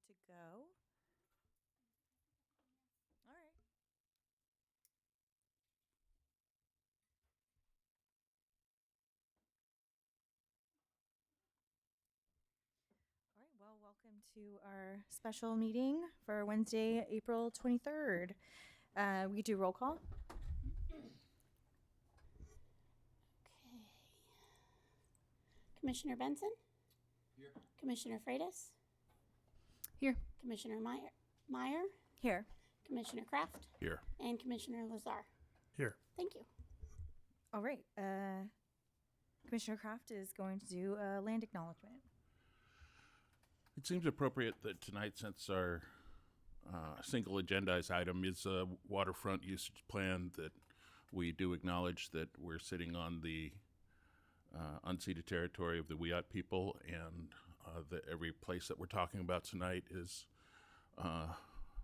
to go. All right. All right, well, welcome to our special meeting for Wednesday, April 23rd. We do roll call. Okay. Commissioner Benson? Here. Commissioner Freitas? Here. Commissioner Meyer? Here. Commissioner Kraft? Here. And Commissioner Lazar. Here. Thank you. All right. Commissioner Kraft is going to do a land acknowledgement. It seems appropriate that tonight, since our single agendized item is a waterfront usage plan, that we do acknowledge that we're sitting on the unceded territory of the Wiyot people, and that every place that we're talking about tonight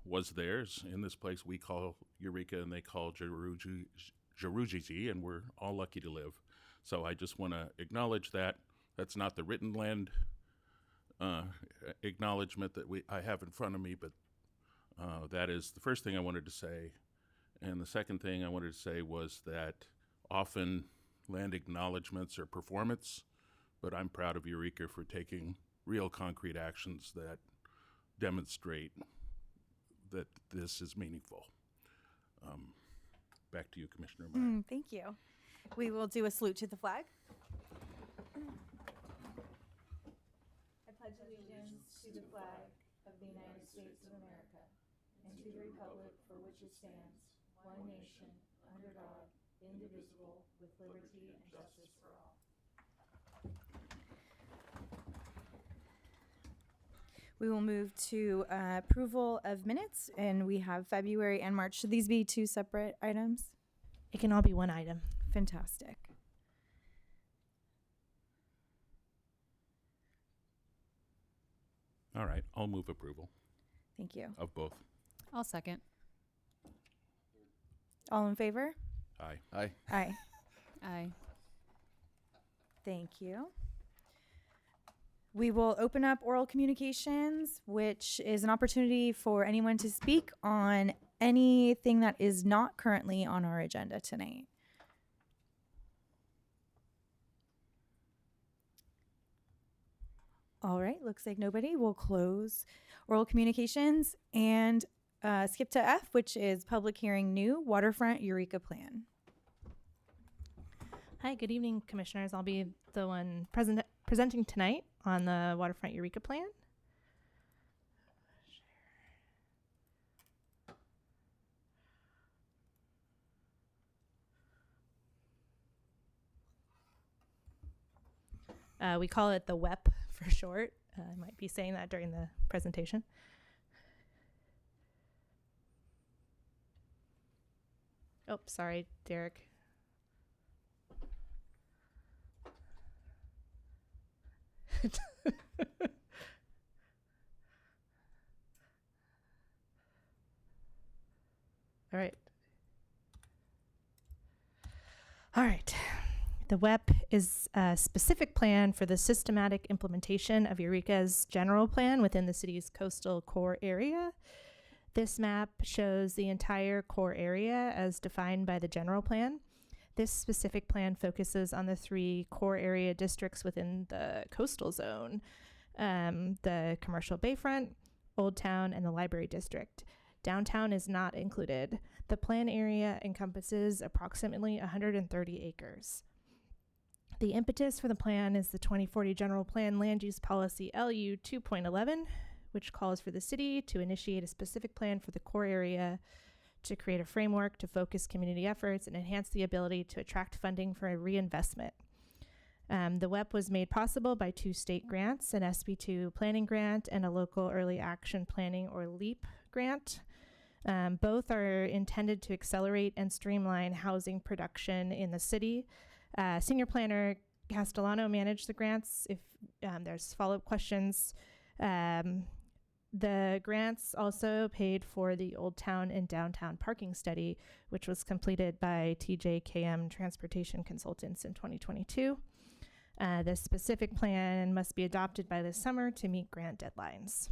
was theirs. In this place we call Eureka, and they call Jerujiji, and we're all lucky to live. So I just want to acknowledge that. That's not the written land acknowledgement that I have in front of me, but that is the first thing I wanted to say. And the second thing I wanted to say was that often land acknowledgements are performance, but I'm proud of Eureka for taking real concrete actions that demonstrate that this is meaningful. Back to you, Commissioner Meyer. Thank you. We will do a salute to the flag. I pledge allegiance to the flag of the United States of America and to the republic for which it stands, one nation, under God, indivisible, with liberty and justice for all. We will move to approval of minutes, and we have February and March. Should these be two separate items? It can all be one item. Fantastic. All right, I'll move approval Thank you. of both. I'll second. All in favor? Aye. Aye. Aye. Aye. Thank you. We will open up oral communications, which is an opportunity for anyone to speak on anything that is not currently on our agenda tonight. All right, looks like nobody. We'll close oral communications and skip to F, which is public hearing new waterfront Eureka plan. Hi, good evening, commissioners. I'll be the one presenting tonight on the waterfront Eureka plan. We call it the WEP for short. I might be saying that during the presentation. Oh, sorry, Derek. All right. All right. The WEP is a specific plan for the systematic implementation of Eureka's general plan within the city's coastal core area. This map shows the entire core area as defined by the general plan. This specific plan focuses on the three core area districts within the coastal zone, the commercial bayfront, Old Town, and the library district. Downtown is not included. The plan area encompasses approximately 130 acres. The impetus for the plan is the 2040 General Plan Land Use Policy LU 2.11, which calls for the city to initiate a specific plan for the core area to create a framework to focus community efforts and enhance the ability to attract funding for a reinvestment. The WEP was made possible by two state grants, an SB2 planning grant and a local early action planning or LEAP grant. Both are intended to accelerate and streamline housing production in the city. Senior Planner Castellano managed the grants. If there's follow-up questions, the grants also paid for the Old Town and Downtown parking study, which was completed by TJKM Transportation Consultants in 2022. The specific plan must be adopted by this summer to meet grant deadlines.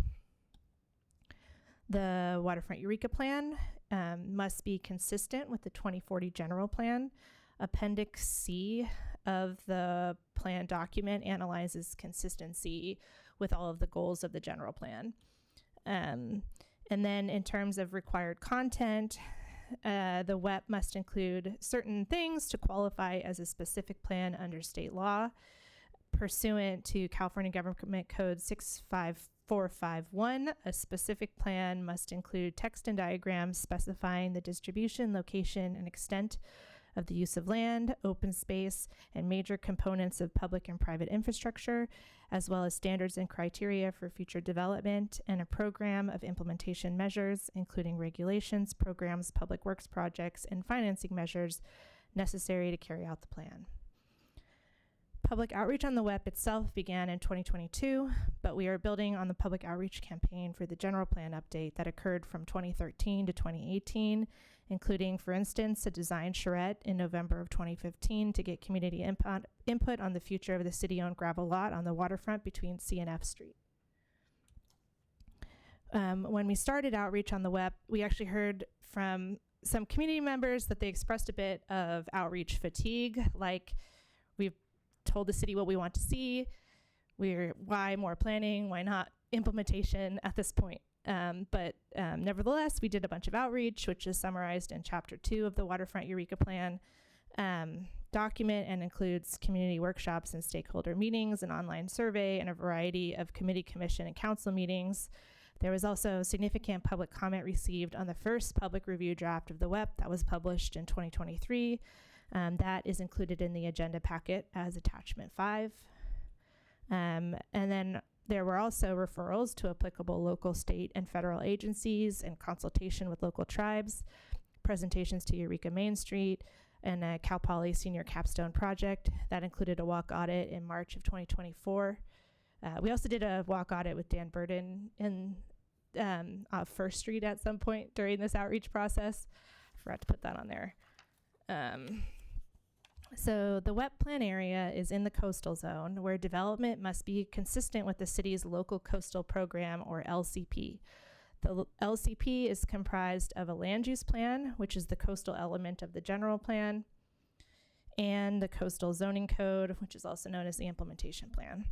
The Waterfront Eureka Plan must be consistent with the 2040 General Plan. Appendix C of the plan document analyzes consistency with all of the goals of the general plan. And then in terms of required content, the WEP must include certain things to qualify as a specific plan under state law. Pursuant to California Government Code 65451, a specific plan must include text and diagrams specifying the distribution, location, and extent of the use of land, open space, and major components of public and private infrastructure, as well as standards and criteria for future development, and a program of implementation measures, including regulations, programs, public works projects, and financing measures necessary to carry out the plan. Public outreach on the WEP itself began in 2022, but we are building on the public outreach campaign for the general plan update that occurred from 2013 to 2018, including, for instance, a design charrette in November of 2015 to get community input on the future of the city-owned gravel lot on the waterfront between C and F Street. When we started outreach on the WEP, we actually heard from some community members that they expressed a bit of outreach fatigue, like, we've told the city what we want to see. Why more planning? Why not implementation at this point? But nevertheless, we did a bunch of outreach, which is summarized in Chapter 2 of the Waterfront Eureka Plan document, and includes community workshops and stakeholder meetings, an online survey, and a variety of committee, commission, and council meetings. There was also significant public comment received on the first public review draft of the WEP that was published in 2023. That is included in the agenda packet as attachment 5. And then there were also referrals to applicable local, state, and federal agencies in consultation with local tribes, presentations to Eureka Main Street, and a Cal Poly Senior Capstone project that included a walk audit in March of 2024. We also did a walk audit with Dan Burden in First Street at some point during this outreach process. I forgot to put that on there. So the WEP plan area is in the coastal zone, where development must be consistent with the city's local coastal program, or LCP. The LCP is comprised of a land use plan, which is the coastal element of the general plan, and the coastal zoning code, which is also known as the implementation plan.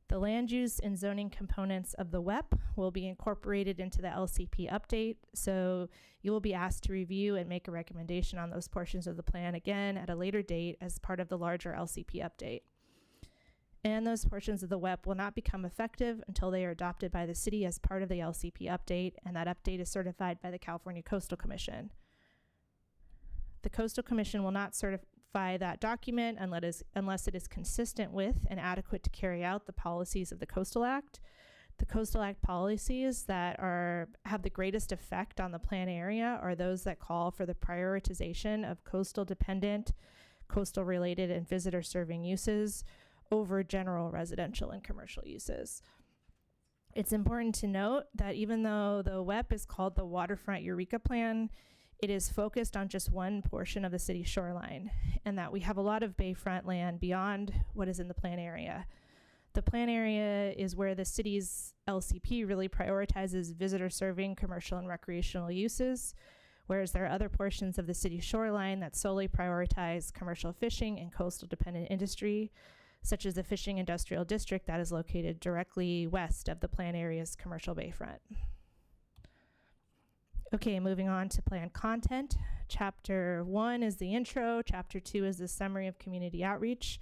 The land use and zoning components of the WEP will be incorporated into the LCP update, so you will be asked to review and make a recommendation on those portions of the plan again at a later date as part of the larger LCP update. And those portions of the WEP will not become effective until they are adopted by the city as part of the LCP update, and that update is certified by the California Coastal Commission. The Coastal Commission will not certify that document unless it is consistent with and adequate to carry out the policies of the Coastal Act. The Coastal Act policies that have the greatest effect on the plan area are those that call for the prioritization of coastal dependent, coastal related, and visitor serving uses over general residential and commercial uses. It's important to note that even though the WEP is called the Waterfront Eureka Plan, it is focused on just one portion of the city's shoreline, and that we have a lot of bayfront land beyond what is in the plan area. The plan area is where the city's LCP really prioritizes visitor serving commercial and recreational uses, whereas there are other portions of the city's shoreline that solely prioritize commercial fishing and coastal dependent industry, such as the fishing industrial district that is located directly west of the plan area's commercial bayfront. Okay, moving on to plan content. Chapter 1 is the intro. Chapter 2 is the summary of community outreach.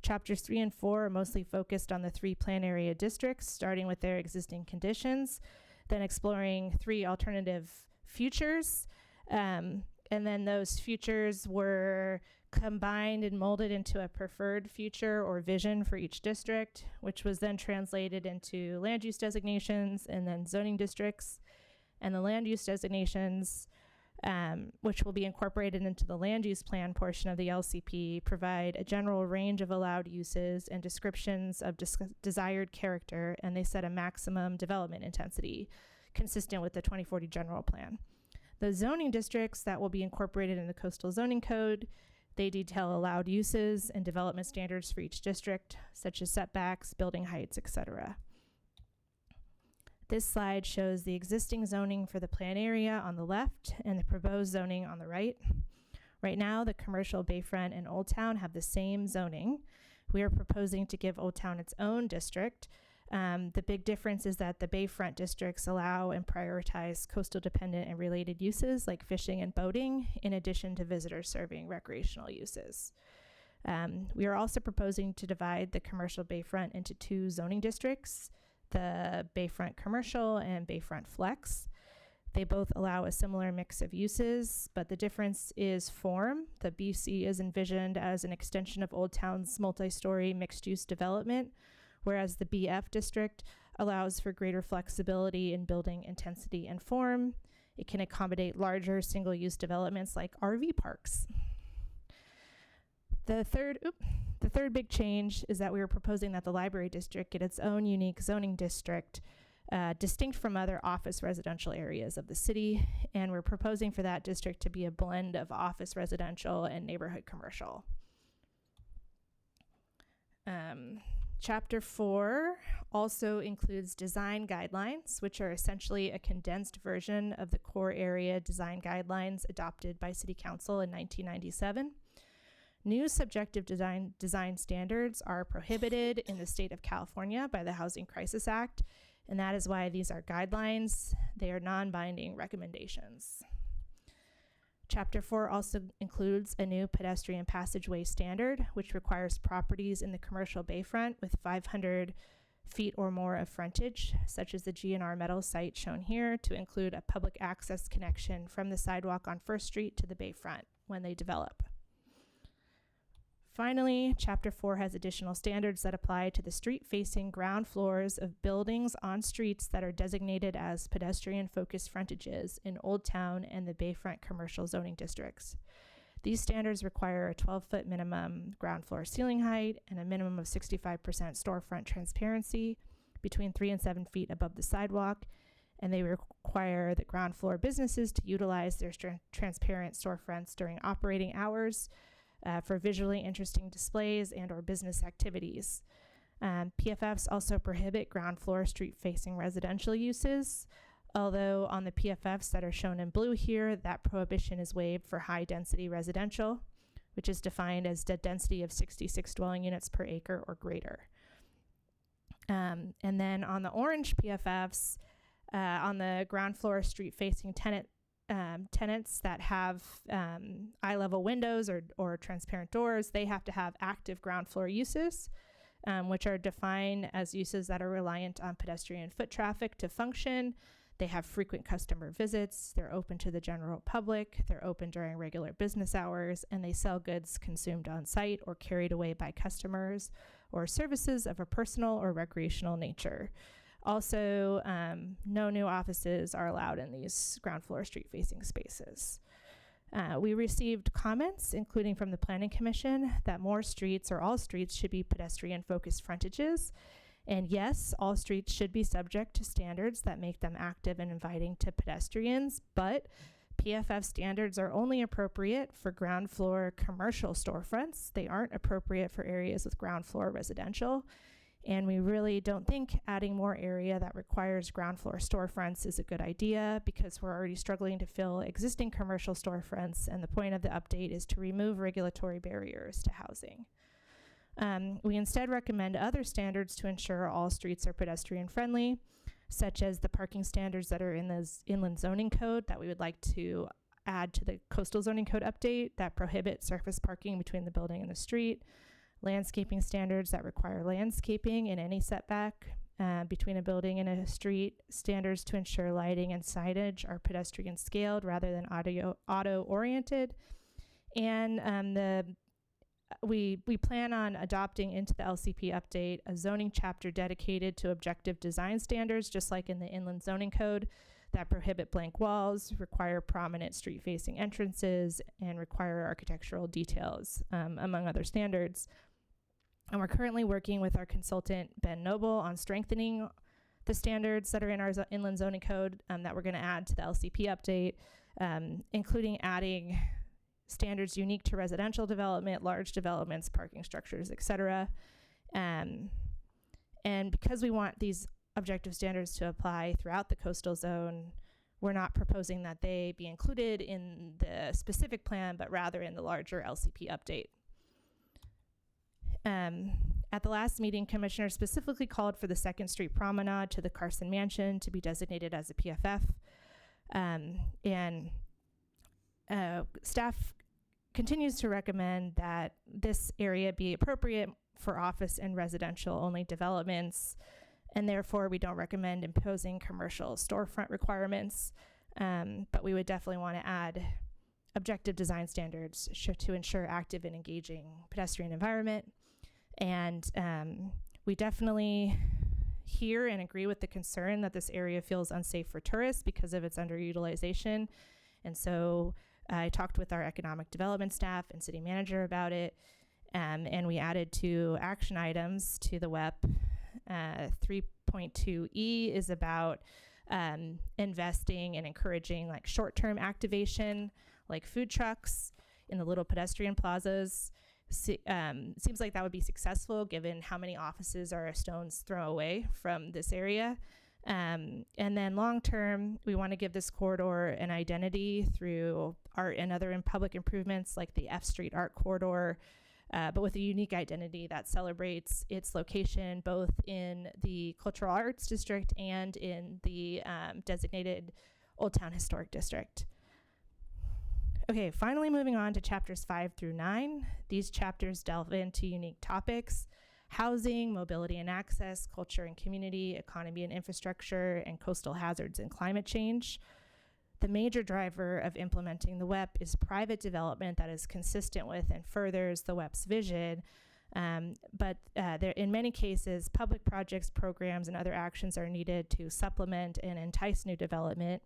Chapters 3 and 4 are mostly focused on the 3 plan area districts, starting with their existing conditions, then exploring 3 alternative futures. And then those futures were combined and molded into a preferred future or vision for each district, which was then translated into land use designations and then zoning districts. And the land use designations, which will be incorporated into the land use plan portion of the LCP, provide a general range of allowed uses and descriptions of desired character, and they set a maximum development intensity consistent with the 2040 general plan. The zoning districts that will be incorporated in the coastal zoning code, they detail allowed uses and development standards for each district, such as setbacks, building heights, etc. This slide shows the existing zoning for the plan area on the left and the proposed zoning on the right. Right now, the commercial Bayfront and Old Town have the same zoning. We are proposing to give Old Town its own district. The big difference is that the Bayfront districts allow and prioritize coastal dependent and related uses like fishing and boating, in addition to visitors serving recreational uses. We are also proposing to divide the commercial Bayfront into 2 zoning districts, the Bayfront Commercial and Bayfront Flex. They both allow a similar mix of uses, but the difference is form. The BC is envisioned as an extension of Old Town's multi-story mixed-use development, whereas the BF district allows for greater flexibility in building intensity and form. It can accommodate larger single-use developments like RV parks. The third big change is that we are proposing that the library district get its own unique zoning district, distinct from other office residential areas of the city, and we're proposing for that district to be a blend of office residential and neighborhood commercial. Chapter 4 also includes design guidelines, which are essentially a condensed version of the core area design guidelines adopted by City Council in 1997. New subjective design standards are prohibited in the state of California by the Housing Crisis Act, and that is why these are guidelines. They are non-binding recommendations. Chapter 4 also includes a new pedestrian passageway standard, which requires properties in the commercial Bayfront with 500 feet or more of frontage, such as the GNR Metals site shown here, to include a public access connection from the sidewalk on First Street to the Bayfront when they develop. Finally, Chapter 4 has additional standards that apply to the street-facing ground floors of buildings on streets that are designated as pedestrian-focused frontages in Old Town and the Bayfront commercial zoning districts. These standards require a 12-foot minimum ground floor ceiling height and a minimum of 65% storefront transparency between 3 and 7 feet above the sidewalk, and they require the ground floor businesses to utilize their transparent storefronts during operating hours for visually interesting displays and or business activities. PFFs also prohibit ground floor street-facing residential uses, although on the PFFs that are shown in blue here, that prohibition is waived for high-density residential, which is defined as the density of 66 dwelling units per acre or greater. And then on the orange PFFs, on the ground floor street-facing tenants that have eye-level windows or transparent doors, they have to have active ground floor uses, which are defined as uses that are reliant on pedestrian foot traffic to function. They have frequent customer visits, they're open to the general public, they're open during regular business hours, and they sell goods consumed on site or carried away by customers or services of a personal or recreational nature. Also, no new offices are allowed in these ground floor street-facing spaces. We received comments, including from the Planning Commission, that more streets or all streets should be pedestrian-focused frontages. And yes, all streets should be subject to standards that make them active and inviting to pedestrians, but PFF standards are only appropriate for ground floor commercial storefronts. They aren't appropriate for areas with ground floor residential. And we really don't think adding more area that requires ground floor storefronts is a good idea because we're already struggling to fill existing commercial storefronts, and the point of the update is to remove regulatory barriers to housing. We instead recommend other standards to ensure all streets are pedestrian friendly, such as the parking standards that are in the inland zoning code that we would like to add to the coastal zoning code update that prohibit surface parking between the building and the street, landscaping standards that require landscaping in any setback between a building and a street, standards to ensure lighting and signage are pedestrian scaled rather than auto oriented, and we plan on adopting into the LCP update a zoning chapter dedicated to objective design standards, just like in the inland zoning code, that prohibit blank walls, require prominent street-facing entrances, and require architectural details, among other standards. And we're currently working with our consultant, Ben Noble, on strengthening the standards that are in our inland zoning code that we're going to add to the LCP update, including adding standards unique to residential development, large developments, parking structures, etc. And because we want these objective standards to apply throughout the coastal zone. We're not proposing that they be included in the specific plan, but rather in the larger LCP update. At the last meeting, Commissioner specifically called for the 2nd Street Promenade to the Carson Mansion to be designated as a PFF. Staff continues to recommend that this area be appropriate for office and residential only developments, and therefore we don't recommend imposing commercial storefront requirements, but we would definitely want to add objective design standards to ensure active and engaging pedestrian environment. And we definitely hear and agree with the concern that this area feels unsafe for tourists because of its underutilization. And so I talked with our economic development staff and city manager about it, and we added 2 action items to the WEP. 3.2E is about investing and encouraging like short-term activation, like food trucks in the little pedestrian plazas. Seems like that would be successful given how many offices are a stone's throw away from this area. And then long-term, we want to give this corridor an identity through art and other public improvements like the F Street Art Corridor, but with a unique identity that celebrates its location both in the Cultural Arts District and in the designated Old Town Historic District. Okay, finally moving on to chapters 5 through 9. These chapters delve into unique topics: housing, mobility and access, culture and community, economy and infrastructure, and coastal hazards and climate change. The major driver of implementing the WEP is private development that is consistent with and furthers the WEP's vision. But there, in many cases, public projects, programs, and other actions are needed to supplement and entice new development.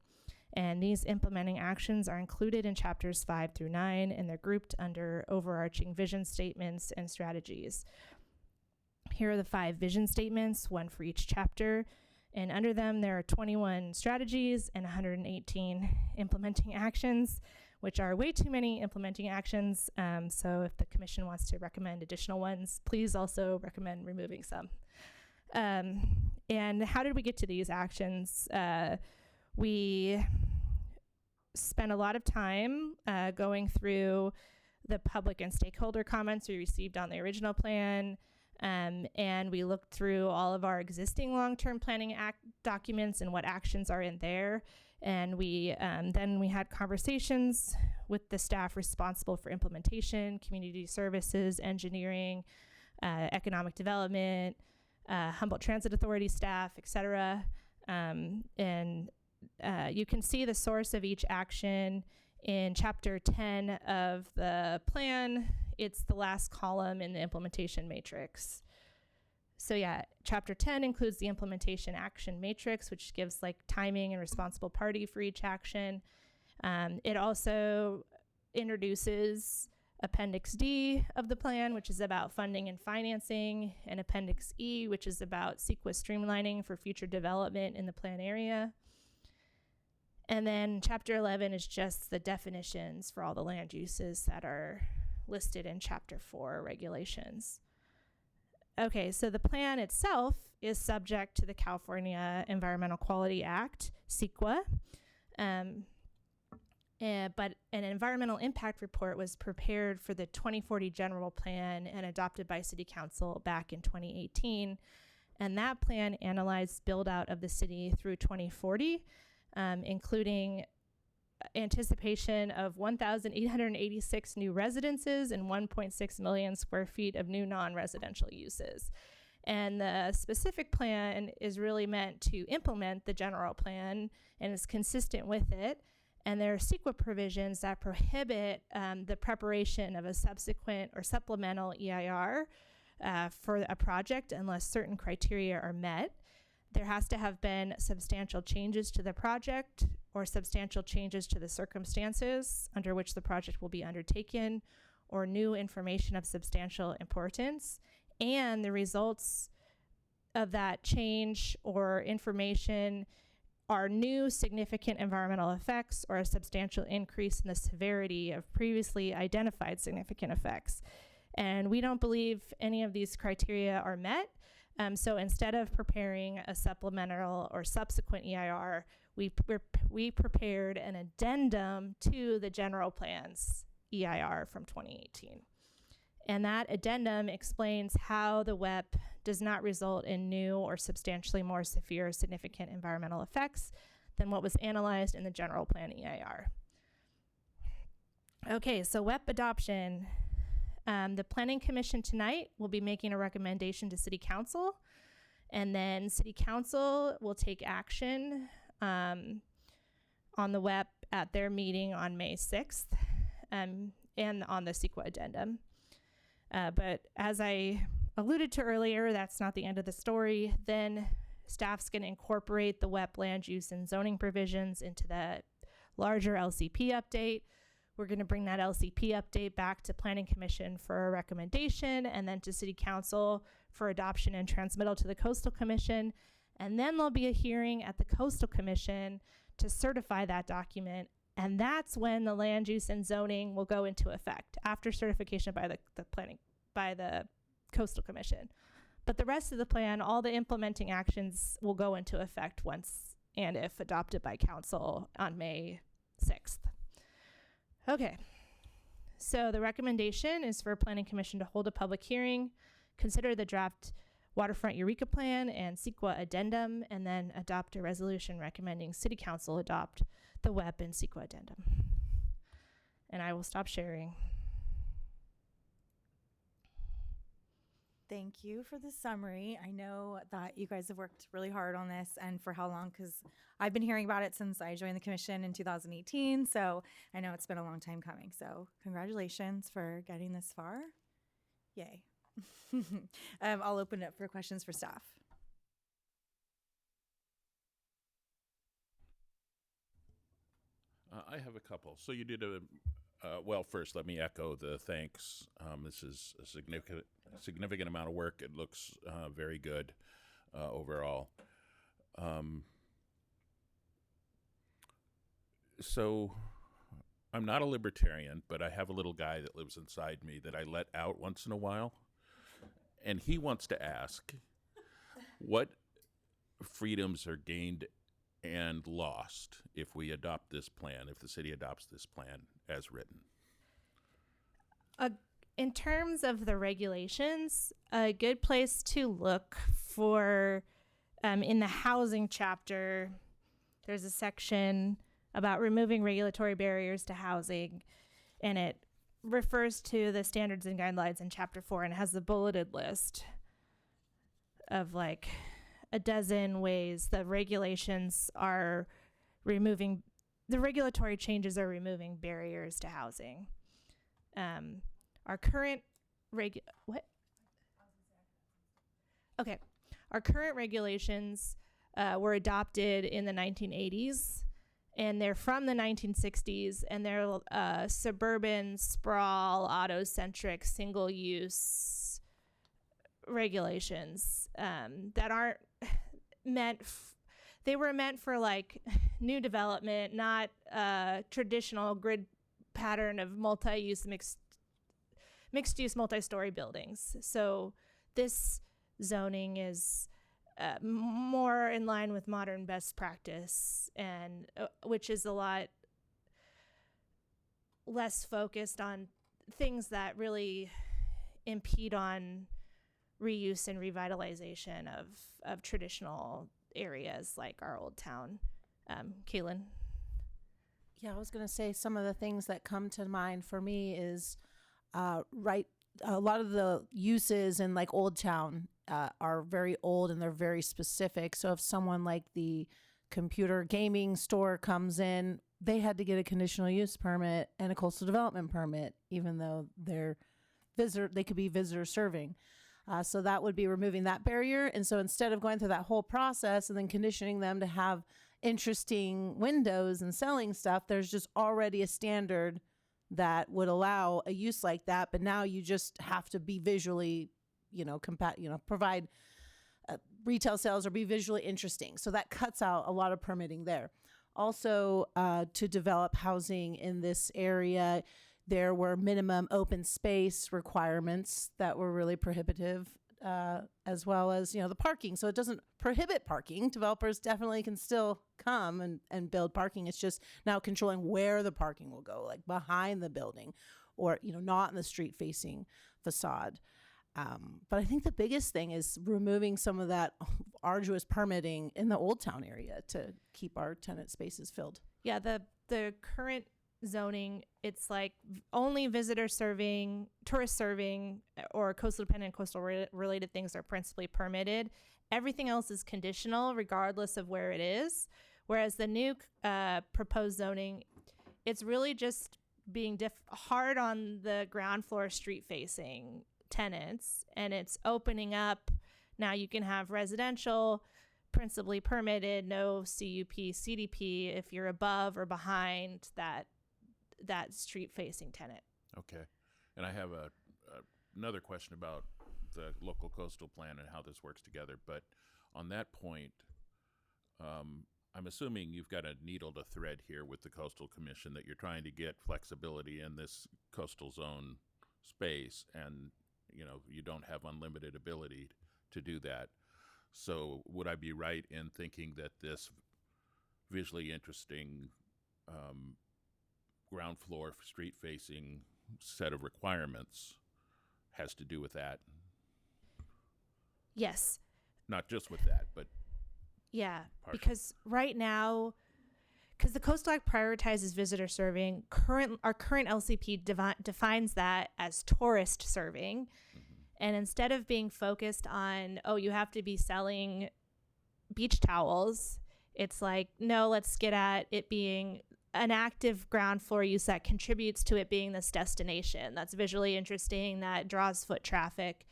And these implementing actions are included in chapters 5 through 9, and they're grouped under overarching vision statements and strategies. Here are the 5 vision statements, one for each chapter. And under them, there are 21 strategies and 118 implementing actions, which are way too many implementing actions. So if the commission wants to recommend additional ones, please also recommend removing some. And how did we get to these actions? We spent a lot of time going through the public and stakeholder comments we received on the original plan. And we looked through all of our existing long-term planning documents and what actions are in there. And then we had conversations with the staff responsible for implementation, community services, engineering, economic development, Humboldt Transit Authority staff, et cetera. You can see the source of each action in chapter 10 of the plan. It's the last column in the implementation matrix. So yeah, chapter 10 includes the implementation action matrix, which gives like timing and responsible party for each action. It also introduces Appendix D of the plan, which is about funding and financing, and Appendix E, which is about CEQA streamlining for future development in the plan area. And then chapter 11 is just the definitions for all the land uses that are listed in chapter 4 regulations. Okay, so the plan itself is subject to the California Environmental Quality Act, CEQA, but an environmental impact report was prepared for the 2040 general plan and adopted by City Council back in 2018. And that plan analyzed build out of the city through 2040, including anticipation of 1,886 new residences and 1.6 million square feet of new non-residential uses. And the specific plan is really meant to implement the general plan and is consistent with it. And there are CEQA provisions that prohibit the preparation of a subsequent or supplemental EIR for a project unless certain criteria are met. There has to have been substantial changes to the project or substantial changes to the circumstances under which the project will be undertaken, or new information of substantial importance. And the results of that change or information are new significant environmental effects or a substantial increase in the severity of previously identified significant effects. And we don't believe any of these criteria are met. So instead of preparing a supplemental or subsequent EIR, we prepared an addendum to the general plan's EIR from 2018. And that addendum explains how the WEP does not result in new or substantially more severe significant environmental effects than what was analyzed in the general plan EIR. Okay, so WEP adoption. The Planning Commission tonight will be making a recommendation to City Council, and then City Council will take action on the WEP at their meeting on May 6th and on the CEQA addendum. But as I alluded to earlier, that's not the end of the story. Then staff's going to incorporate the WEP land use and zoning provisions into the larger LCP update. We're going to bring that LCP update back to Planning Commission for a recommendation, and then to City Council for adoption and transmittal to the Coastal Commission. And then there'll be a hearing at the Coastal Commission to certify that document. And that's when the land use and zoning will go into effect after certification by the Coastal Commission. But the rest of the plan, all the implementing actions will go into effect once and if adopted by council on May 6th. Okay, so the recommendation is for Planning Commission to hold a public hearing, consider the draft Waterfront Eureka Plan and CEQA addendum, and then adopt a resolution recommending City Council adopt the WEP and CEQA addendum. And I will stop sharing. Thank you for the summary. I know that you guys have worked really hard on this, and for how long, because I've been hearing about it since I joined the commission in 2018, so I know it's been a long time coming. So congratulations for getting this far. Yay. I'll open it up for questions for staff. I have a couple. So you did well, first, let me echo the thanks. This is a significant amount of work. It looks very good overall. So I'm not a libertarian, but I have a little guy that lives inside me that I let out once in a while. And he wants to ask what freedoms are gained and lost if we adopt this plan, if the city adopts this plan as written. In terms of the regulations, a good place to look for, in the housing chapter, there's a section about removing regulatory barriers to housing, and it refers to the standards and guidelines in chapter 4, and has the bulleted list of like a dozen ways the regulations are removing, the regulatory changes are removing barriers to housing. Our current Our current regulations were adopted in the 1980s, and they're from the 1960s, and they're suburban, sprawl, auto-centric, single-use regulations that aren't meant they were meant for like new development, not traditional grid pattern of multi-use mixed-use multi-story buildings. So this zoning is more in line with modern best practice, and which is a lot less focused on things that really impede on reuse and revitalization of traditional areas like our old town. Kaylin? Yeah, I was going to say some of the things that come to mind for me is a lot of the uses in like Old Town are very old and they're very specific. So if someone like the computer gaming store comes in, they had to get a conditional use permit and a coastal development permit, even though they could be visitor serving. So that would be removing that barrier. And so instead of going through that whole process and then conditioning them to have interesting windows and selling stuff, there's just already a standard that would allow a use like that. But now you just have to be visually, provide retail sales or be visually interesting. So that cuts out a lot of permitting there. Also, to develop housing in this area, there were minimum open space requirements that were really prohibitive as well as, the parking. So it doesn't prohibit parking. Developers definitely can still come and build parking. It's just now controlling where the parking will go, like behind the building or, not in the street facing facade. But I think the biggest thing is removing some of that arduous permitting in the Old Town area to keep our tenant spaces filled. Yeah, the current zoning, it's like only visitor serving, tourist serving, or coastal dependent coastal related things are principally permitted. Everything else is conditional regardless of where it is. Whereas the new proposed zoning, it's really just being hard on the ground floor street facing tenants, and it's opening up. Now you can have residential principally permitted, no CUP, CDP if you're above or behind that street facing tenant. Okay. And I have another question about the local coastal plan and how this works together. But on that point, I'm assuming you've got a needle to thread here with the Coastal Commission, that you're trying to get flexibility in this coastal zone space, and you don't have unlimited ability to do that. So would I be right in thinking that this visually interesting ground floor street facing set of requirements has to do with that? Yes. Not just with that, but yeah, partially. Because right now, because the Coastal Act prioritizes visitor serving, our current LCP defines that as tourist serving. And instead of being focused on, you have to be selling beach towels, it's like, no, let's get at it being an active ground floor use that contributes to it being this destination that's visually interesting, that draws foot traffic.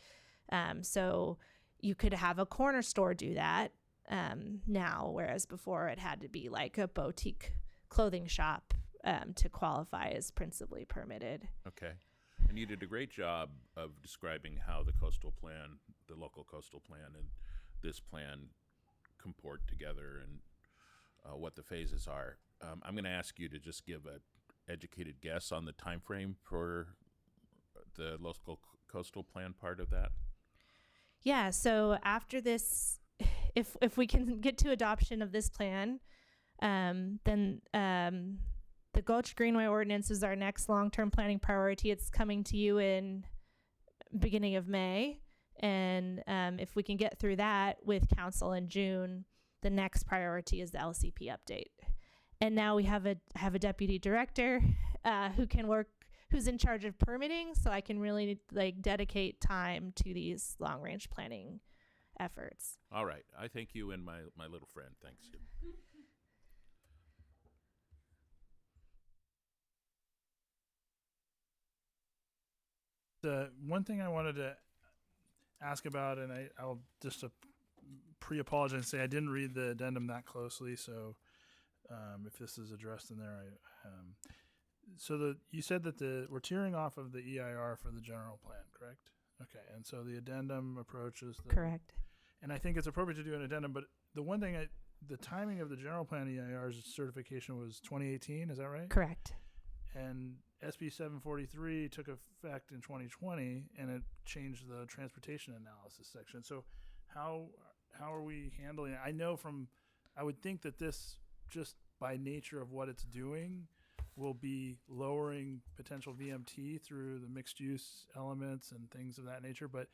So you could have a corner store do that now, whereas before it had to be like a boutique clothing shop to qualify as principally permitted. Okay. And you did a great job of describing how the coastal plan, the local coastal plan, and this plan comport together, and what the phases are. I'm going to ask you to just give an educated guess on the time frame for the local coastal plan part of that. Yeah, so after this, if we can get to adoption of this plan, then the Gulch Greenway Ordinance is our next long-term planning priority. It's coming to you in beginning of May. And if we can get through that with council in June, the next priority is the LCP update. And now we have a deputy director who's in charge of permitting, so I can really dedicate time to these long-range planning efforts. All right. I thank you and my little friend. Thanks. The one thing I wanted to ask about, and I'll just pre-apologize and say I didn't read the addendum that closely, so if this is addressed in there, you said that we're tearing off of the EIR for the general plan, correct? Okay, and so the addendum approaches Correct. And I think it's appropriate to do an addendum, but the one thing, the timing of the general plan EIR's certification was 2018, is that right? Correct. And SB 743 took effect in 2020, and it changed the transportation analysis section. So how are we handling it? I would think that this, just by nature of what it's doing, will be lowering potential VMT through the mixed use elements and things of that nature. But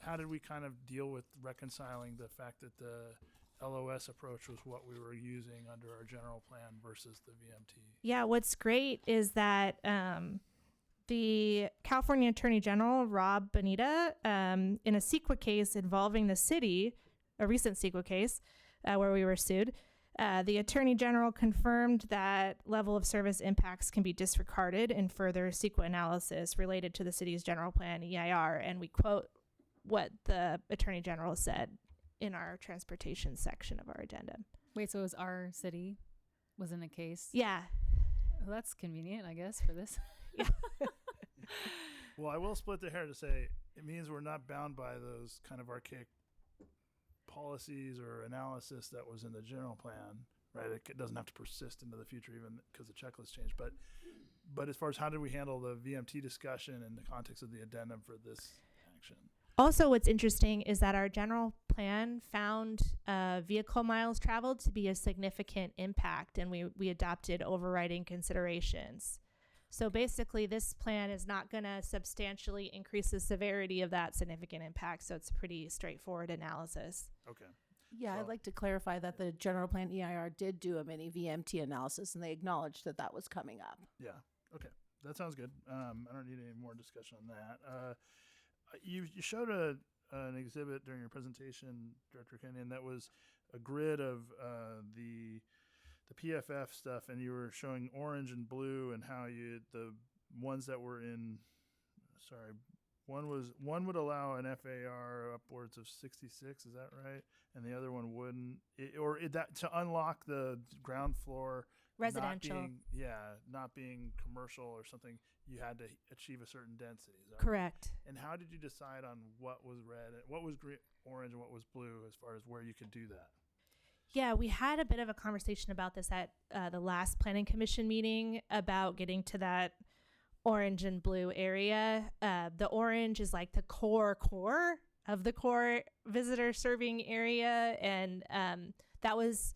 how did we kind of deal with reconciling the fact that the LOS approach was what we were using under our general plan versus the VMT? Yeah, what's great is that the California Attorney General, Rob Bonita, in a CEQA case involving the city, a recent CEQA case where we were sued, the Attorney General confirmed that level of service impacts can be disregarded in further CEQA analysis related to the city's general plan EIR, and we quote what the Attorney General said in our transportation section of our addendum. Wait, so it was our city was in a case? Yeah. Well, that's convenient, I guess, for this. Yeah. Well, I will split the hair to say it means we're not bound by those kind of archaic policies or analysis that was in the general plan, right? It doesn't have to persist into the future even because the checklist changed. But as far as how did we handle the VMT discussion in the context of the addendum for this action? Also, what's interesting is that our general plan found vehicle miles traveled to be a significant impact, and we adopted overriding considerations. So basically, this plan is not going to substantially increase the severity of that significant impact. So it's a pretty straightforward analysis. Okay. Yeah, So- I'd like to clarify that the general plan EIR did do a mini VMT analysis, and they acknowledged that that was coming up. Yeah. Okay. That sounds good. I don't need any more discussion on that. You showed an exhibit during your presentation, Director Kenyon, that was a grid of the PFF stuff, and you were showing orange and blue, and how the ones that were in, one would allow an FAR upwards of 66. Is that right? And the other one wouldn't, that to unlock the ground floor Residential. not being commercial or something, you had to achieve a certain density. Is that right? Correct. And how did you decide on what was red, what was green, orange, and what was blue as far as where you could do that? Yeah, we had a bit of a conversation about this at the last planning commission meeting about getting to that orange and blue area. The orange is like the core of the core visitor serving area. And that was,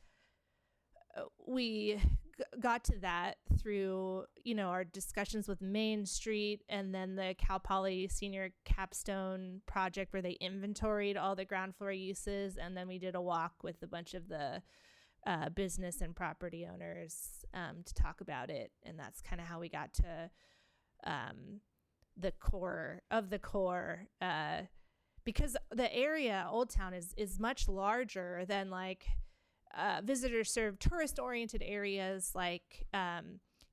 we got to that through, our discussions with Main Street and then the Cal Poly Senior Capstone project where they inventoried all the ground floor uses. And then we did a walk with a bunch of the business and property owners to talk about it. And that's kind of how we got to the core of the core, because the area, Old Town, is much larger than like visitor served tourist oriented areas like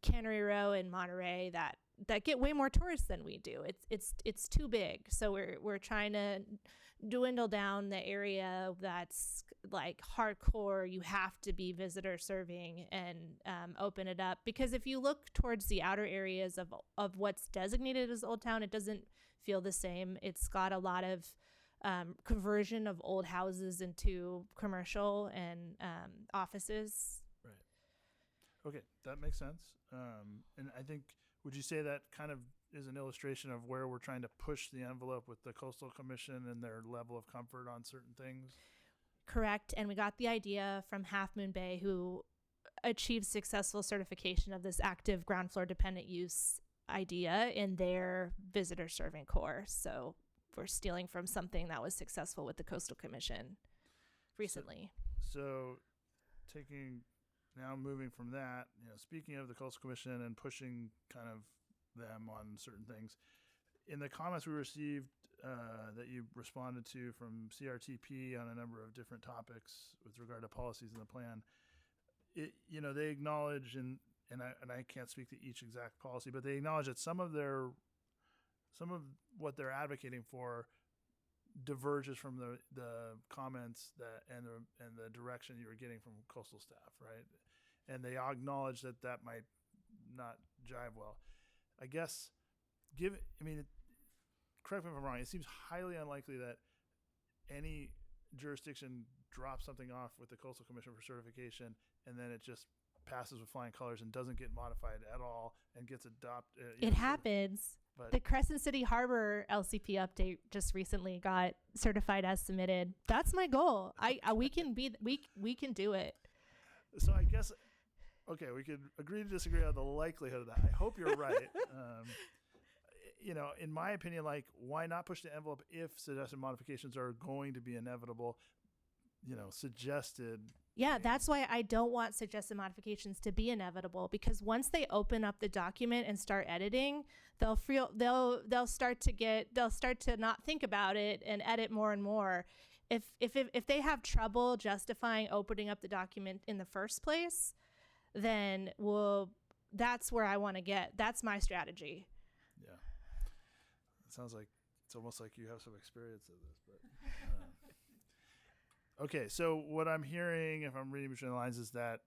Cannery Row and Monterey that get way more tourists than we do. It's too big. So we're trying to dwindle down the area that's like hardcore. You have to be visitor serving and open it up, because if you look towards the outer areas of what's designated as Old Town, it doesn't feel the same. It's got a lot of conversion of old houses into commercial and offices. Right. Okay, that makes sense. And I think, would you say that kind of is an illustration of where we're trying to push the envelope with the Coastal Commission and their level of comfort on certain things? Correct. And we got the idea from Half Moon Bay, who achieved successful certification of this active ground floor dependent use idea in their visitor serving core. So we're stealing from something that was successful with the Coastal Commission recently. So moving from that, speaking of the Coastal Commission and pushing kind of them on certain things, in the comments we received that you responded to from CRTP on a number of different topics with regard to policies in the plan, they acknowledge, and I can't speak to each exact policy, but they acknowledge that some of what they're advocating for diverges from the comments and the direction you were getting from coastal staff, right? And they acknowledge that might not jive well. I guess, correct me if I'm wrong, it seems highly unlikely that any jurisdiction drops something off with the Coastal Commission for certification and then it just passes with flying colors and doesn't get modified at all and gets adopted. It happens. But the Crescent City Harbor LCP update just recently got certified as submitted. That's my goal. We can do it. So I guess, okay, we could agree to disagree on the likelihood of that. I hope you're right. In my opinion, like, why not push the envelope if suggested modifications are going to be inevitable? Suggested. Yeah, that's why I don't want suggested modifications to be inevitable, because once they open up the document and start editing, they'll start to not think about it and edit more and more. If they have trouble justifying opening up the document in the first place, then that's where I want to get. That's my strategy. Yeah. It sounds like it's almost like you have some experience in this, but okay, so what I'm hearing, if I'm reading between the lines, is that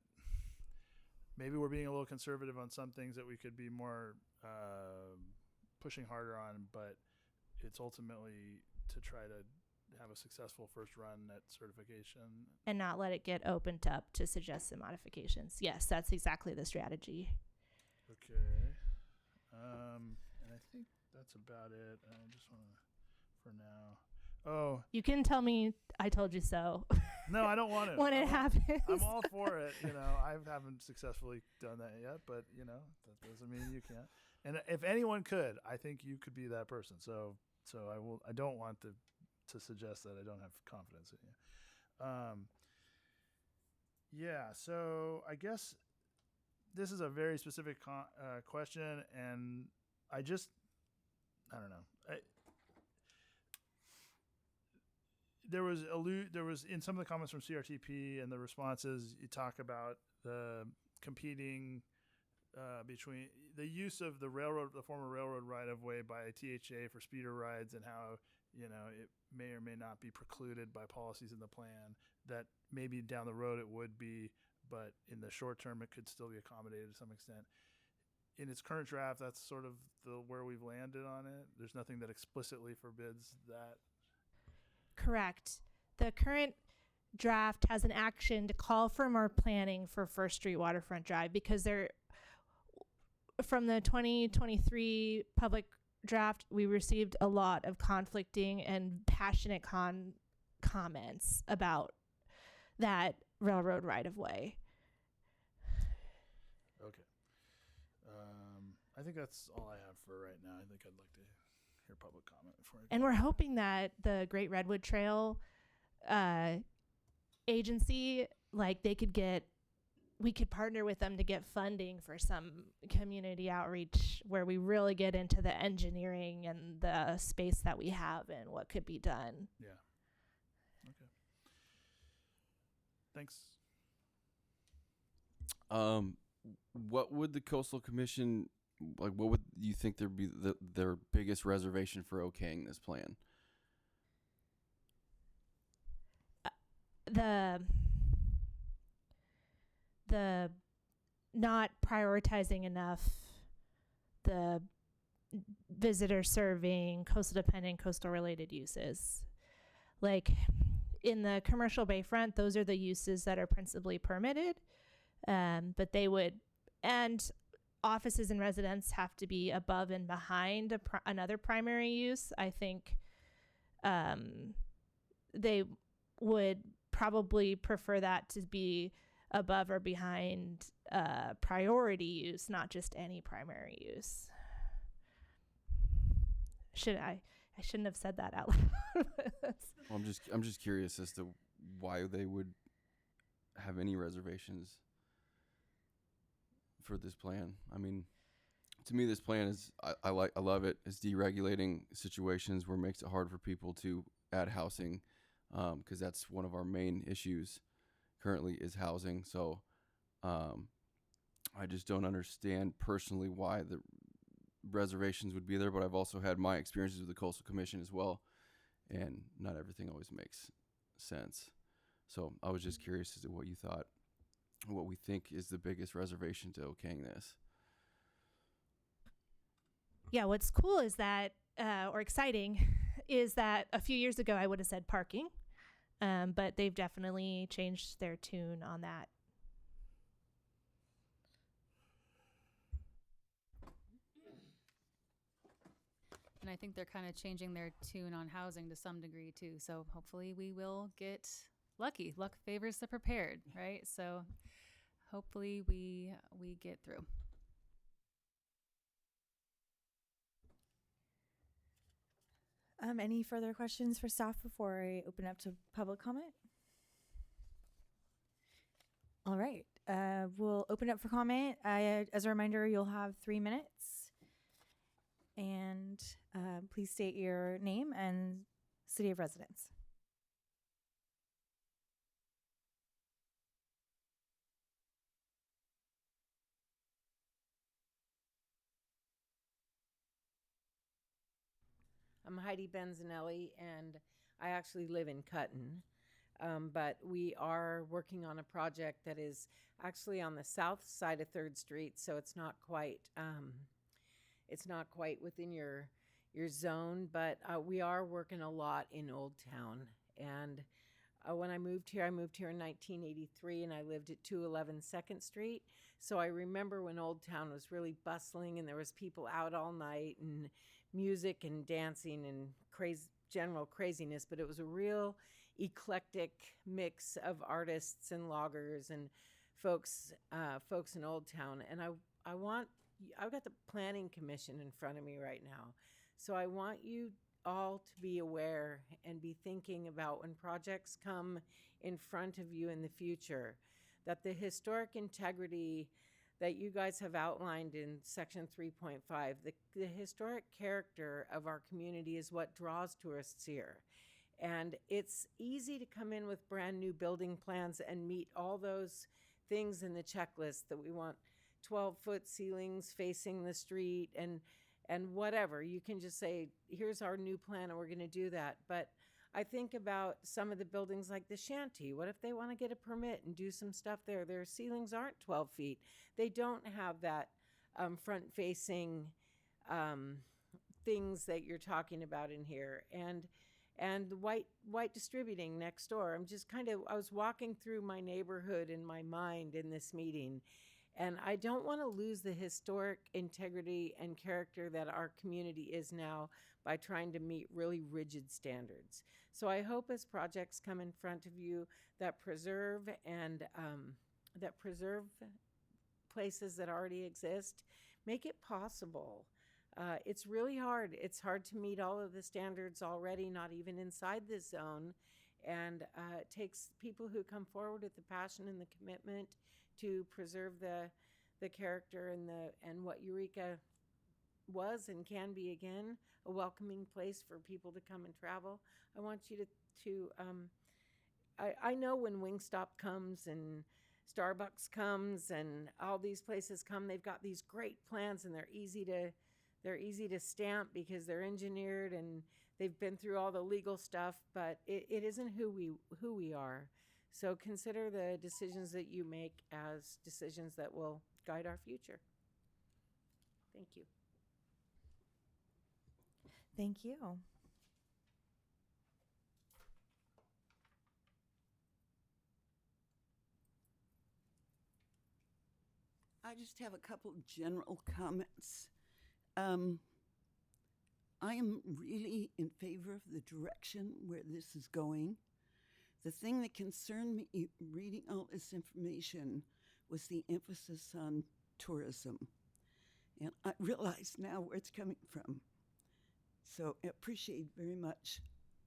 maybe we're being a little conservative on some things that we could be more pushing harder on, but it's ultimately to try to have a successful first run at certification. And not let it get opened up to suggested modifications. Yes, that's exactly the strategy. Okay. And I think that's about it. I just want to, for now. Oh, You can tell me I told you so no, I don't want to. when it happens. I'm all for it. I haven't successfully done that yet, but that doesn't mean you can't. And if anyone could, I think you could be that person. So I will. I don't want to suggest that I don't have confidence in you. Yeah. So I guess this is a very specific question, and I don't know. There was in some of the comments from CRTP and the responses, you talk about the competing between the use of the former railroad right of way by THA for speeder rides, and how it may or may not be precluded by policies in the plan. That maybe down the road it would be, but in the short term it could still be accommodated to some extent. In its current draft, that's sort of where we've landed on it. There's nothing that explicitly forbids that. Correct. The current draft has an action to call for more planning for First Street Waterfront Drive, because from the 2023 public draft, we received a lot of conflicting and passionate comments about that railroad right of way. Okay. I think that's all I have for right now. I think I'd like to hear public comment before. And we're hoping that the Great Redwood Trail agency, we could partner with them to get funding for some community outreach where we really get into the engineering and the space that we have and what could be done. Yeah. Okay. Thanks. What would the Coastal Commission, what would you think their biggest reservation for okaying this plan? The not prioritizing enough the visitor serving, coastal dependent, coastal related uses. Like in the commercial bayfront, those are the uses that are principally permitted. But and offices and residents have to be above and behind another primary use. I think they would probably prefer that to be above or behind priority use, not just any primary use. I shouldn't have said that out loud. Well, I'm just curious as to why they would have any reservations for this plan. I mean, to me, this plan is I love it. It's deregulating situations where it makes it hard for people to add housing, because that's one of our main issues currently is housing. So I just don't understand personally why the reservations would be there, but I've also had my experiences with the Coastal Commission as well, and not everything always makes sense. So I was just curious as to what you thought, what we think is the biggest reservation to okaying this. Yeah, what's cool is that, or exciting, is that a few years ago I would have said parking, but they've definitely changed their tune on that. And I think they're kind of changing their tune on housing to some degree too. So hopefully we will get lucky. Luck favors the prepared, right? So hopefully we get through. Any further questions for staff before I open up to public comment? All right, we'll open up for comment. As a reminder, you'll have 3 minutes. And please state your name and city of residence. I'm Heidi Benzanelli, and I actually live in Cutton. But we are working on a project that is actually on the south side of 3rd Street, so it's not quite within your zone, but we are working a lot in Old Town. And when I moved here in 1983, and I lived at 211 2nd Street. So I remember when Old Town was really bustling, and there was people out all night, and music and dancing and general craziness, but it was a real eclectic mix of artists and loggers and folks in Old Town. And I've got the Planning Commission in front of me right now. So I want you all to be aware and be thinking about when projects come in front of you in the future, that the historic integrity that you guys have outlined in section 3.5, the historic character of our community is what draws tourists here. And it's easy to come in with brand new building plans and meet all those things in the checklist that we want 12-foot ceilings facing the street and whatever. You can just say, here's our new plan and we're going to do that. But I think about some of the buildings like the Shanty. What if they want to get a permit and do some stuff there? Their ceilings aren't 12 feet. They don't have that front-facing things that you're talking about in here. And the white distributing next door. I was walking through my neighborhood in my mind in this meeting, and I don't want to lose the historic integrity and character that our community is now by trying to meet really rigid standards. So I hope as projects come in front of you that preserve places that already exist, make it possible. It's really hard. It's hard to meet all of the standards already, not even inside this zone. And it takes people who come forward with the passion and the commitment to preserve the character and what Eureka was and can be again, a welcoming place for people to come and travel. I want you I know when Wingstop comes and Starbucks comes and all these places come, they've got these great plans and they're easy to stamp because they're engineered and they've been through all the legal stuff, but it isn't who we are. So consider the decisions that you make as decisions that will guide our future. Thank you. Thank you. I just have a couple general comments. I am really in favor of the direction where this is going. The thing that concerned me reading all this information was the emphasis on tourism. And I realize now where it's coming from. So I appreciate very much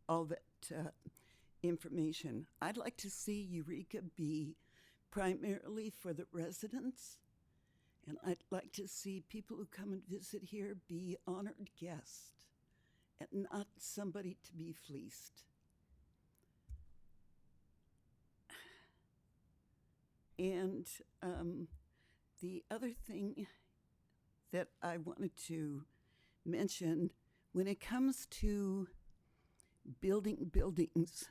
all that information. I'd like to see Eureka be primarily for the residents. And I'd like to see people who come and visit here be honored guests and not somebody to be fleeced. And the other thing that I wanted to mention, when it comes to building buildings,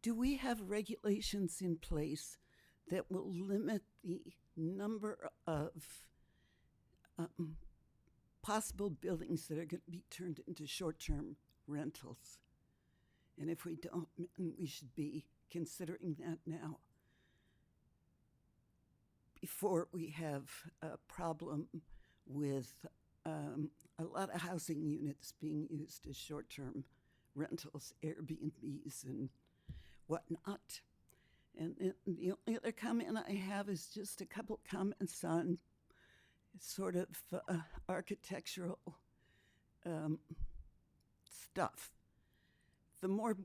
do we have regulations in place that will limit the number of possible buildings that are going to be turned into short-term rentals? And if we don't, we should be considering that now, before we have a problem with a lot of housing units being used as short-term rentals, Airbnbs and whatnot. And the only other comment I have is just a couple comments on sort of architectural stuff. The more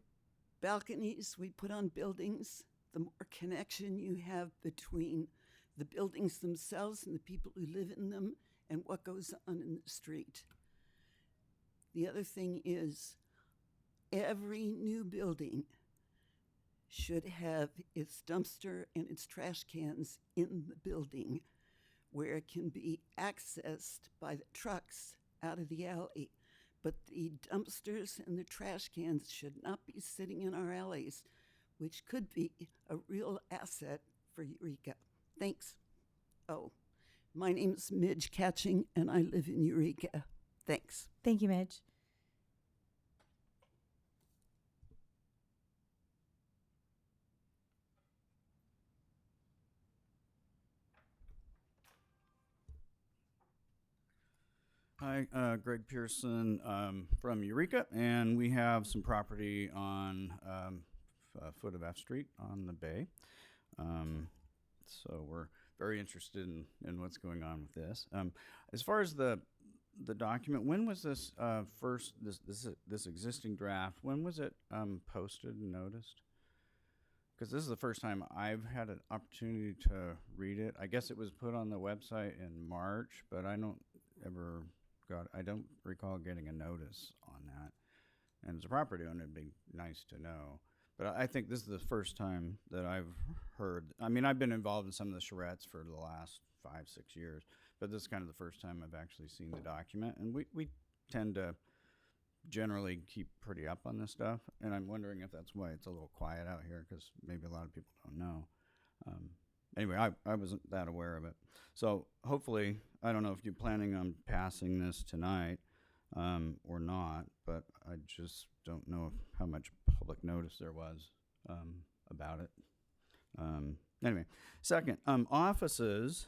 balconies we put on buildings, the more connection you have between the buildings themselves and the people who live in them and what goes on in the street. The other thing is every new building should have its dumpster and its trash cans in the building where it can be accessed by the trucks out of the alley. But the dumpsters and the trash cans should not be sitting in our alleys, which could be a real asset for Eureka. Thanks. Oh, my name's Midge Catching, and I live in Eureka. Thanks. Thank you, Midge. Hi, Greg Pearson from Eureka, and we have some property on foot of F Street on the bay. So we're very interested in what's going on with this. As far as the document, when was this this existing draft? When was it posted and noticed? Because this is the first time I've had an opportunity to read it. I guess it was put on the website in March, but I don't recall getting a notice on that. And as a property owner, it'd be nice to know. But I think this is the first time that I've heard. I mean, I've been involved in some of the charrettes for the last 5-6 years, but this is kind of the first time I've actually seen the document. And we tend to generally keep pretty up on this stuff. And I'm wondering if that's why it's a little quiet out here, because maybe a lot of people don't know. Anyway, I wasn't that aware of it. So hopefully, I don't know if you're planning on passing this tonight or not, but I just don't know how much public notice there was about it. Anyway, second, offices.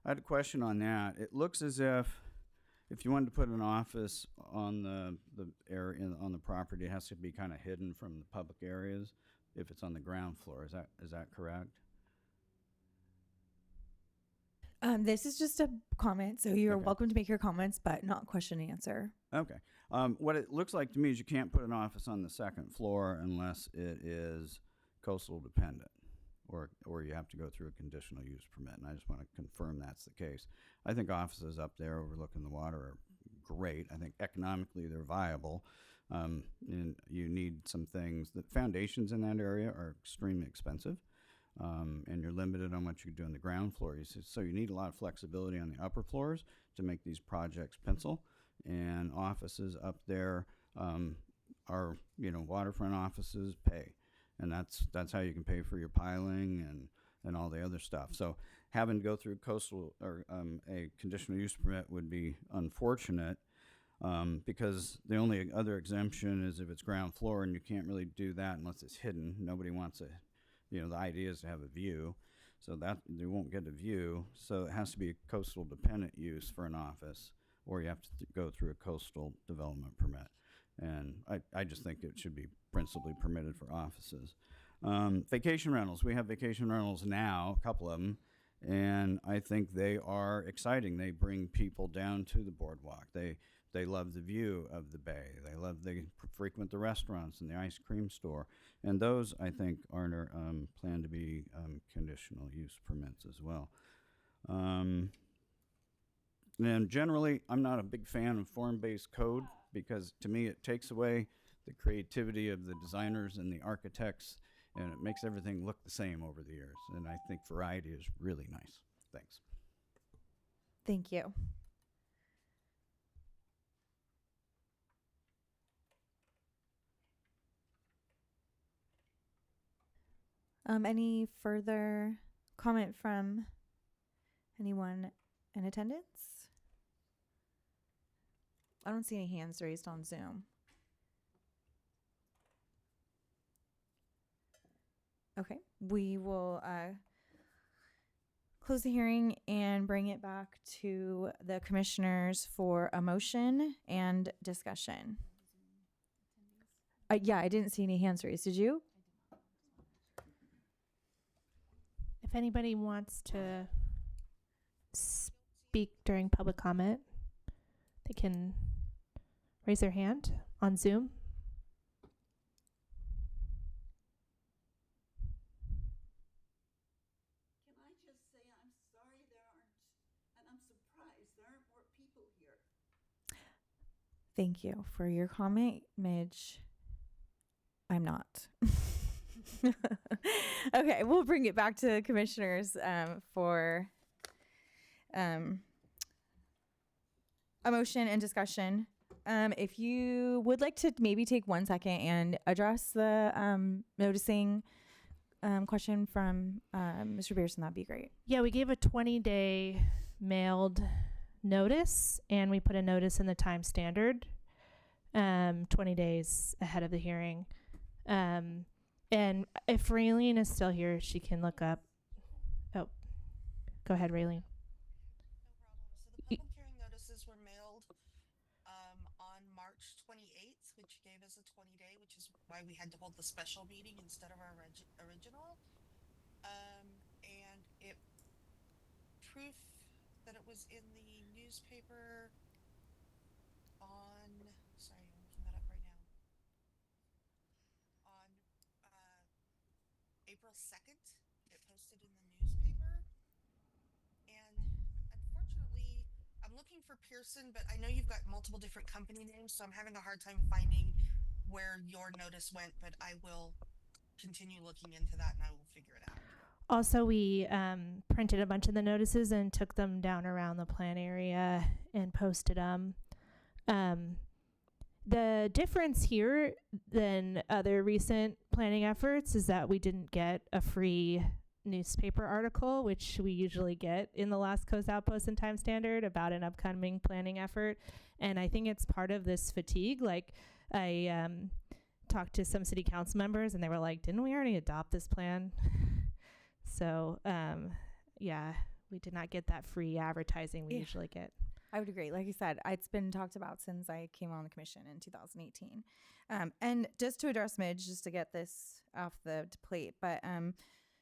I had a question on that. It looks as if you wanted to put an office on the area on the property, it has to be kind of hidden from the public areas if it's on the ground floor. Is that correct? This is just a comment, so you're welcome to make your comments, but not question and answer. Okay. What it looks like to me is you can't put an office on the second floor unless it is coastal dependent, or you have to go through a conditional use permit. And I just want to confirm that's the case. I think offices up there overlooking the water are great. I think economically they're viable. And you need some things. The foundations in that area are extremely expensive. And you're limited on what you can do on the ground floor. So you need a lot of flexibility on the upper floors to make these projects pencil. And offices up there are, waterfront offices pay. And that's how you can pay for your piling and all the other stuff. So having to go through coastal or a conditional use permit would be unfortunate because the only other exemption is if it's ground floor, and you can't really do that unless it's hidden. Nobody wants it. The idea is to have a view, so that they won't get a view. So it has to be a coastal dependent use for an office, or you have to go through a coastal development permit. And I just think it should be principally permitted for offices. Vacation rentals. We have vacation rentals now, a couple of them, and I think they are exciting. They bring people down to the boardwalk. They love the view of the bay. They frequent the restaurants and the ice cream store. And those, I think, are planned to be conditional use permits as well. And generally, I'm not a big fan of form-based code because, to me, it takes away the creativity of the designers and the architects, and it makes everything look the same over the years. And I think variety is really nice. Thanks. Thank you. Any further comment from anyone in attendance? I don't see any hands raised on Zoom. Okay, we will close the hearing and bring it back to the commissioners for a motion and discussion. Yeah, I didn't see any hands raised. Did you? If anybody wants to speak during public comment, they can raise their hand on Zoom. Can I just say I'm sorry there aren't, and I'm surprised there aren't more people here. Thank you for your comment, Midge. I'm not. Okay, we'll bring it back to commissioners for a motion and discussion. If you would like to maybe take 1 second and address the noticing question from Mr. Pearson, that'd be great. Yeah, we gave a 20-day mailed notice, and we put a notice in the Time Standard 20 days ahead of the hearing. And if Raylene is still here, she can look up. Oh, go ahead, Raylene. No problem. So the public hearing notices were mailed why we had to hold the special meeting instead of our original. And it proof that it was in the newspaper on, sorry, I'm looking that up right now, on April 2nd. It posted in the newspaper, and unfortunately I'm looking for Pearson, but I know you've got multiple different company names, so I'm having a hard time finding where your notice went, but I will continue looking into that and I will figure it out. Also, we printed a bunch of the notices and took them down around the plan area and posted them. The difference here than other recent planning efforts is that we didn't get a free newspaper article, which we usually get in the last Coast Outpost and Time Standard about an upcoming planning effort. And I think it's part of this fatigue. Like, I talked to some city council members and they were like, didn't we already adopt this plan? So, yeah, we did not get that free advertising we usually get. I would agree. Like you said, it's been talked about since I came on the commission in 2018. And just to address Midge, just to get this off the plate, but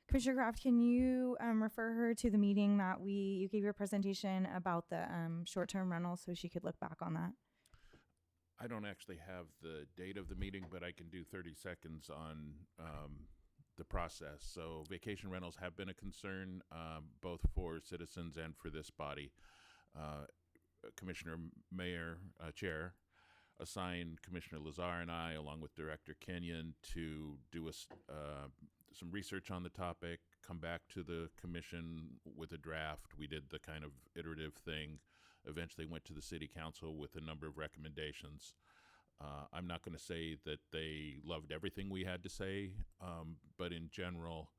Commissioner Kraft, can you refer her to the meeting that you gave your presentation about the short-term rentals so she could look back on that? I don't actually have the date of the meeting, but I can do 30 seconds on the process. So vacation rentals have been a concern, both for citizens and for this body. Commissioner Mayor, Chair, assigned Commissioner Lazar and I, along with Director Kenyon, to do some research on the topic, come back to the commission with a draft. We did the kind of iterative thing, eventually went to the city council with a number of recommendations. I'm not going to say that they loved everything we had to say, but in general,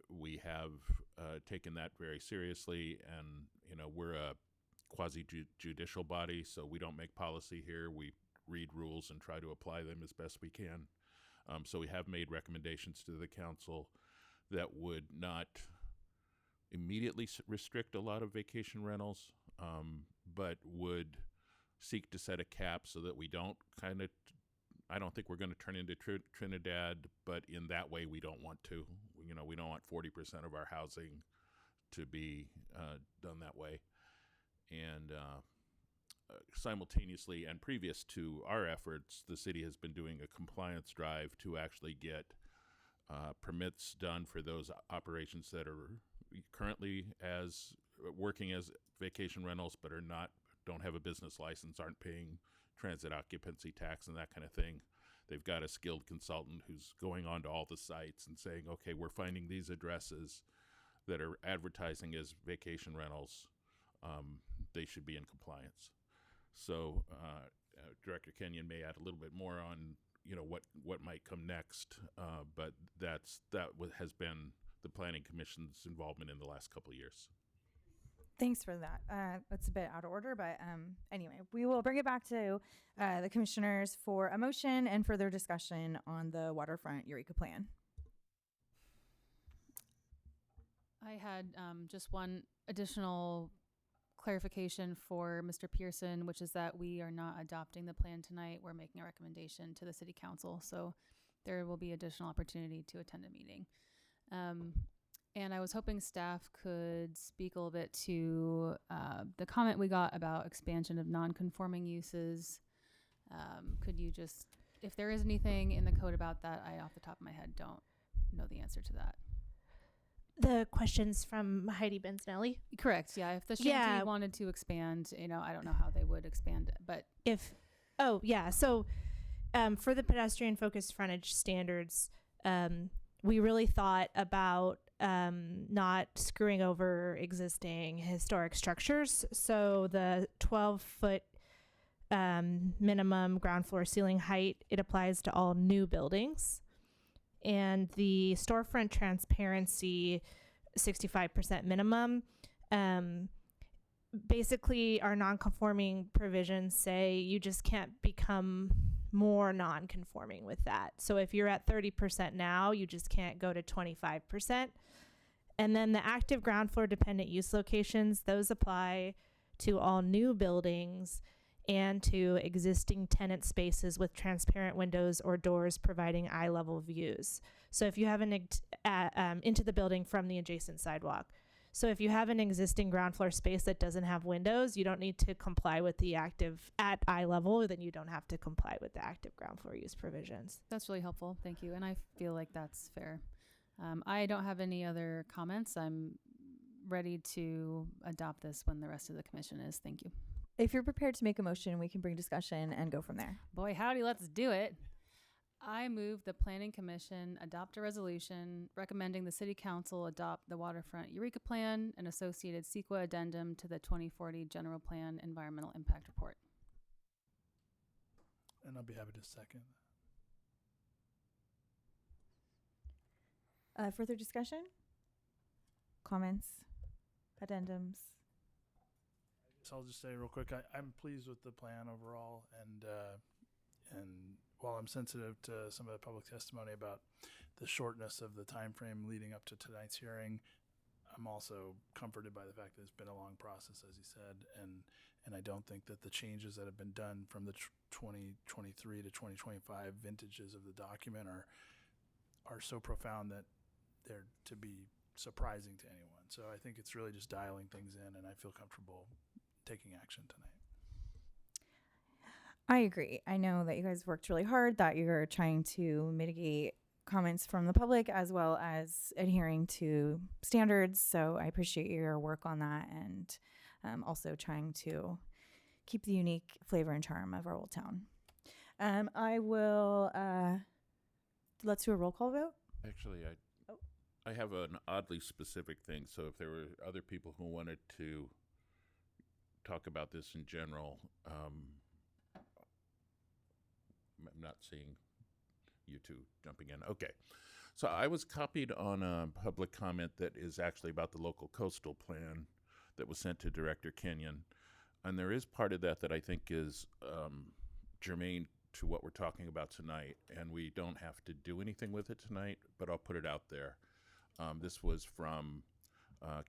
we have taken that very seriously, and we're a quasi-judicial body, so we don't make policy here. We read rules and try to apply them as best we can. So we have made recommendations to the council that would not immediately restrict a lot of vacation rentals, but would seek to set a cap so that we don't I don't think we're going to turn into Trinidad, but in that way we don't want to. We don't want 40% of our housing to be done that way. And simultaneously, and previous to our efforts, the city has been doing a compliance drive to actually get permits done for those operations that are currently working as vacation rentals, but don't have a business license, aren't paying transit occupancy tax and that kind of thing. They've got a skilled consultant who's going onto all the sites and saying, okay, we're finding these addresses that are advertising as vacation rentals. They should be in compliance. So Director Kenyon may add a little bit more on what might come next, but that has been the Planning Commission's involvement in the last couple of years. Thanks for that. That's a bit out of order, but anyway, we will bring it back to the commissioners for a motion and further discussion on the waterfront Eureka plan. I had just one additional clarification for Mr. Pearson, which is that we are not adopting the plan tonight. We're making a recommendation to the city council, so there will be additional opportunity to attend a meeting. And I was hoping staff could speak a little bit to the comment we got about expansion of non-conforming uses. Could you just, if there is anything in the code about that, I off the top of my head don't know the answer to that. The questions from Heidi Benznelli? Correct, yeah. If the Shanty wanted to expand, I don't know how they would expand it, but So for the pedestrian-focused frontage standards, we really thought about not screwing over existing historic structures. So the 12-foot minimum ground floor ceiling height, it applies to all new buildings. And the storefront transparency, 65% minimum. Basically, our non-conforming provisions say you just can't become more non-conforming with that. So if you're at 30% now, you just can't go to 25%. And then the active ground floor dependent use locations, those apply to all new buildings. and to existing tenant spaces with transparent windows or doors providing eye level views. So if you have into the building from the adjacent sidewalk. So if you have an existing ground floor space that doesn't have windows, you don't need to comply with the active at eye level, then you don't have to comply with the active ground floor use provisions. That's really helpful. Thank you. And I feel like that's fair. I don't have any other comments. I'm ready to adopt this when the rest of the commission is. Thank you. If you're prepared to make a motion, we can bring discussion and go from there. Boy, howdy, let's do it. I move the Planning Commission adopt a resolution recommending the City Council adopt the Waterfront Eureka Plan and associated CEQA addendum to the 2040 General Plan Environmental Impact Report. And I'll be happy to second. Further discussion? Comments? Addendums? So I'll just say real quick, I'm pleased with the plan overall, and while I'm sensitive to some of the public testimony about the shortness of the time frame leading up to tonight's hearing, I'm also comforted by the fact that it's been a long process, as you said, and I don't think that the changes that have been done from the 2023 to 2025 vintages of the document are so profound that they're to be surprising to anyone. So I think it's really just dialing things in, and I feel comfortable taking action tonight. I agree. I know that you guys worked really hard, that you're trying to mitigate comments from the public as well as adhering to standards. So I appreciate your work on that, and also trying to keep the unique flavor and charm of our old town. I will, let's do a roll call vote. Actually, I have an oddly specific thing. So if there were other people who wanted to talk about this in general, I'm not seeing you two jumping in. Okay. So I was copied on a public comment that is actually about the local coastal plan that was sent to Director Kenyon. And there is part of that I think is germane to what we're talking about tonight. And we don't have to do anything with it tonight, but I'll put it out there. This was from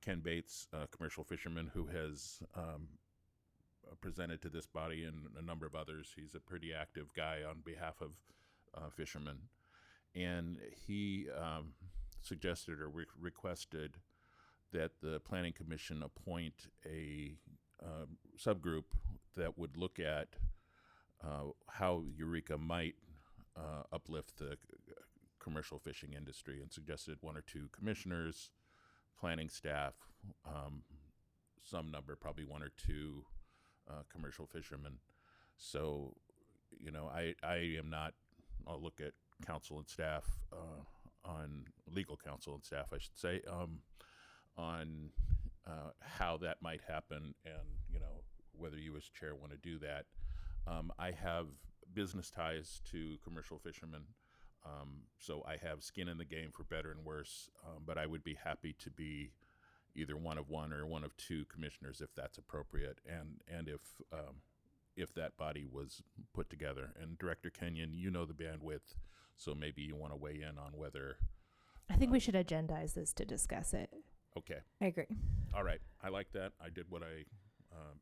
Ken Bates, a commercial fisherman who has presented to this body and a number of others. He's a pretty active guy on behalf of fishermen. And he suggested or requested that the Planning Commission appoint a subgroup that would look at how Eureka might uplift the commercial fishing industry, and suggested 1 or 2 commissioners, planning staff, some number, probably 1 or 2 commercial fishermen. So, you know, I am not, I'll look at council and staff, on legal counsel and staff, I should say, on how that might happen, and, you know, whether you as chair want to do that. I have business ties to commercial fishermen, so I have skin in the game for better and worse, but I would be happy to be either one of 1 or 1 of 2 commissioners if that's appropriate, and if that body was put together. And Director Kenyon, you know the bandwidth, so maybe you want to weigh in on whether. I think we should agendize this to discuss it. Okay. I agree. All right. I like that. I did what I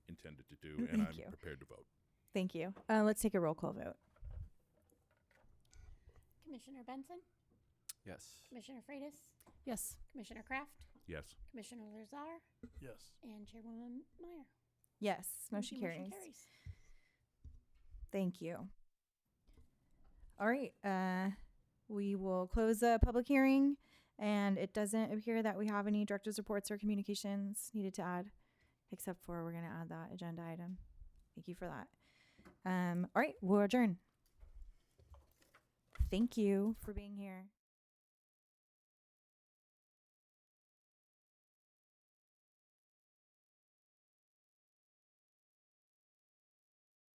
intended to do, and I'm prepared to vote. Thank you. Let's take a roll call vote. Commissioner Benson? Yes. Commissioner Freitas? Yes. Commissioner Kraft? Yes. Commissioner Lazar? Yes. And Chairwoman Meyer? Yes, Thank motion you. carries. Motion carries. Thank you. All right. We will close the public hearing, and it doesn't appear that we have any director's reports or communications needed to add, except for we're going to add that agenda item. Thank you for that. All right, we'll adjourn. Thank you for being here.